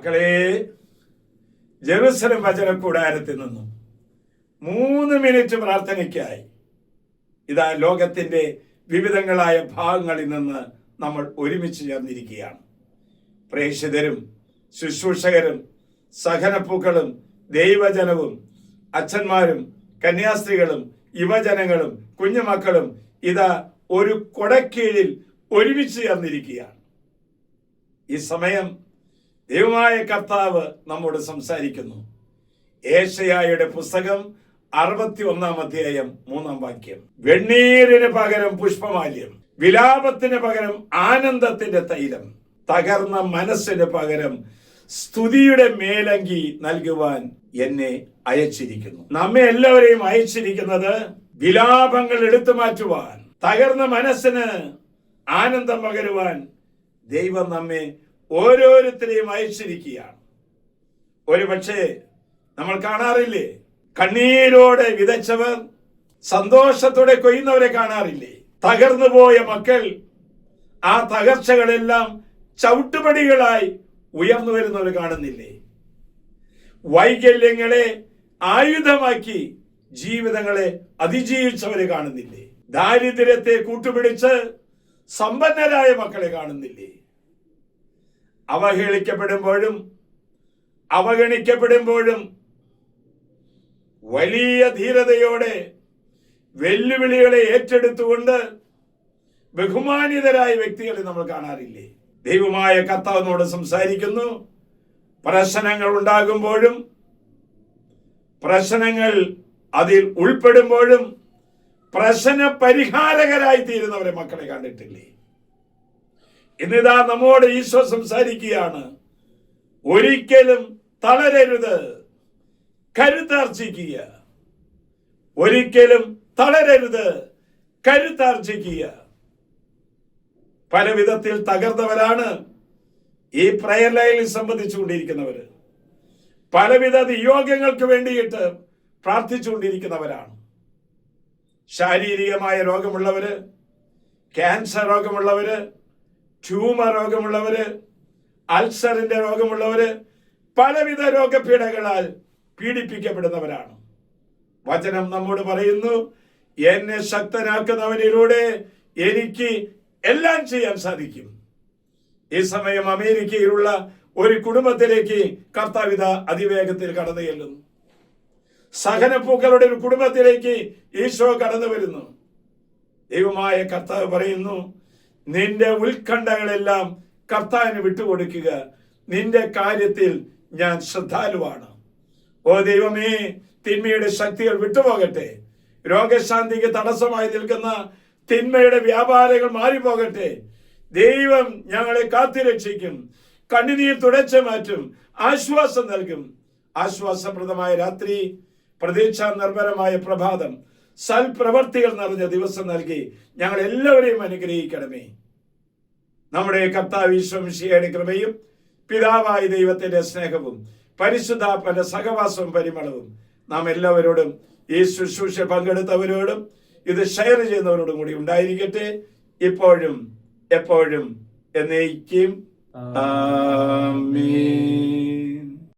മക്കളെ, ജെറുസലേം വചന കൂടാരത്തിൽ നിന്നും 3 മിനിറ്റ് പ്രാർത്ഥനയ്ക്കായി ഇതാ ലോകത്തിന്റെ വിവിധങ്ങളായ ഭാഗങ്ങളിൽ നിന്ന് നമ്മൾ ഒരുമിച്ച് ചേർന്നിരിക്കുകയാണ്. പ്രേക്ഷിതരും ശുശ്രൂഷകരും സഹനപ്പൂക്കളും ദൈവജനവും അച്ഛന്മാരും കന്യാസ്ത്രീകളും യുവജനങ്ങളും കുഞ്ഞുമക്കളും ഇതാ ഒരു കൊടക്കീഴിൽ ഒരുമിച്ച് ചേർന്നിരിക്കുകയാണ്. ഈ സമയം ദൈവമായ കർത്താവ് നമ്മോട് സംസാരിക്കുന്നു. ഏശയ്യായുടെ പുസ്തകം 61 അധ്യായം 3 വാക്യം. വെണ്ണീരിന് പകരം പുഷ്പമാല്യം, വിലാപത്തിന് പകരം ആനന്ദത്തിന്റെ തൈലം, തകർന്ന മനസ്സിന് പകരം സ്തുതിയുടെ മേലങ്കി നൽകുവാൻ എന്നെ അയച്ചിരിക്കുന്നു. നമ്മെ എല്ലാവരെയും അയച്ചിരിക്കുന്നത് വിലാപങ്ങൾ എടുത്തു മാറ്റുവാൻ, തകർന്ന മനസ്സിന് ആനന്ദം പകരുവാൻ ദൈവം നമ്മെ ഓരോരുത്തരെയും അയച്ചിരിക്കുകയാണ്. ഒരുപക്ഷെ നമ്മൾ കാണാറില്ലേ, കണ്ണീരോടെ വിതച്ചവർ സന്തോഷത്തോടെ കൊയ്യുന്നവരെ കാണാറില്ലേ? തകർന്നു പോയ മക്കൾ ആ തകർച്ചകളെല്ലാം ചവിട്ടുപടികളായി ഉയർന്നു വരുന്നവർ കാണുന്നില്ലേ? വൈകല്യങ്ങളെ ആയുധമാക്കി ജീവിതങ്ങളെ അതിജീവിച്ചവരെ കാണുന്നില്ലേ? ദാരിദ്ര്യത്തെ കൂട്ടുപിടിച്ച് സമ്പന്നരായ മക്കളെ കാണുന്നില്ലേ? അവഹേളിക്കപ്പെടുമ്പോഴും അവഗണിക്കപ്പെടുമ്പോഴും വലിയ ധീരതയോടെ വെല്ലുവിളികളെ ഏറ്റെടുത്തുകൊണ്ട് ബഹുമാനിതരായ വ്യക്തികളെ നമ്മൾ കാണാറില്ലേ? ദൈവമായ കർത്താവിനോട് സംസാരിക്കുന്നു. പ്രശ്നങ്ങൾ ഉണ്ടാകുമ്പോഴും പ്രശ്നങ്ങൾ അതിൽ ഉൾപ്പെടുമ്പോഴും പ്രശ്ന പരിഹാരകരായി തീരുന്നവരെ മക്കളെ കണ്ടിട്ടില്ലേ? ഇന്നിതാ നമ്മോട് ഈശോ സംസാരിക്കുകയാണ്. ഒരിക്കലും തളരരുത്, കരുത്താർജിക്കുക. ഒരിക്കലും തളരരുത്, കരുത്താർജിക്കുക. പല വിധത്തിൽ തകർന്നവരാണ് ഈ പ്രയർ ലൈനിൽ സംബന്ധിച്ചുകൊണ്ടിരിക്കുന്നവര്. പലവിധ നിയോഗങ്ങൾക്ക് വേണ്ടിയിട്ട് പ്രാർത്ഥിച്ചുകൊണ്ടിരിക്കുന്നവരാണ്. ശാരീരികമായ രോഗമുള്ളവര്, ക്യാൻസർ രോഗമുള്ളവര്, ട്യൂമർ രോഗമുള്ളവര്, അൾസറിന്റെ രോഗമുള്ളവര്, പലവിധ രോഗപീഠകളാൽ പീഡിപ്പിക്കപ്പെടുന്നവരാണ്. വചനം നമ്മോട് പറയുന്നു, എന്നെ ശക്തനാക്കുന്നവനിലൂടെ എനിക്ക് എല്ലാം ചെയ്യാൻ സാധിക്കും. ഈ സമയം അമേരിക്കയിലുള്ള ഒരു കുടുംബത്തിലേക്ക് കർത്താവിത അതിവേഗത്തിൽ കടന്നു ചെല്ലുന്നു. സഹനപ്പൂക്കളുടെ ഒരു കുടുംബത്തിലേക്ക് ഈശോ കടന്നു വരുന്നു. ദൈവമായ കർത്താവ് പറയുന്നു, നിന്റെ ഉത്കണ്ഠകളെല്ലാം കർത്താവിന് വിട്ടുകൊടുക്കുക, നിന്റെ കാര്യത്തിൽ ഞാൻ ശ്രദ്ധാലുവാണ്. ഓ ദൈവമേ, തിന്മയുടെ ശക്തികൾ വിട്ടുപോകട്ടെ. രോഗശാന്തിക്ക് തടസ്സമായി നിൽക്കുന്ന തിന്മയുടെ വ്യാപാരങ്ങൾ മാറിപ്പോകട്ടെ. ദൈവം ഞങ്ങളെ കാത്തുരക്ഷിക്കും, കണ്ണുനീർ തുടച്ചു മാറ്റും, ആശ്വാസം നൽകും. ആശ്വാസപ്രദമായ രാത്രി, പ്രതീക്ഷ നിർഭരമായ പ്രഭാതം, സൽപ്രവർത്തികൾ നിറഞ്ഞ ദിവസം നൽകി ഞങ്ങൾ എല്ലാവരെയും അനുഗ്രഹിക്കണമേ. നമ്മുടെ കർത്താവ് ഈശോ മിശിഹായുടെ കൃപയും പിതാവായ ദൈവത്തിന്റെ സ്നേഹവും പരിശുദ്ധാത്മന്റെ സഹവാസവും പരിമളവും നാം എല്ലാവരോടും, ഈ ശുശ്രൂഷ പങ്കെടുത്തവരോടും ഇത് ഷെയർ ചെയ്യുന്നവരോടും കൂടി ഉണ്ടായിരിക്കട്ടെ, ഇപ്പോഴും എപ്പോഴും എന്നേക്കും. ആമേൻ.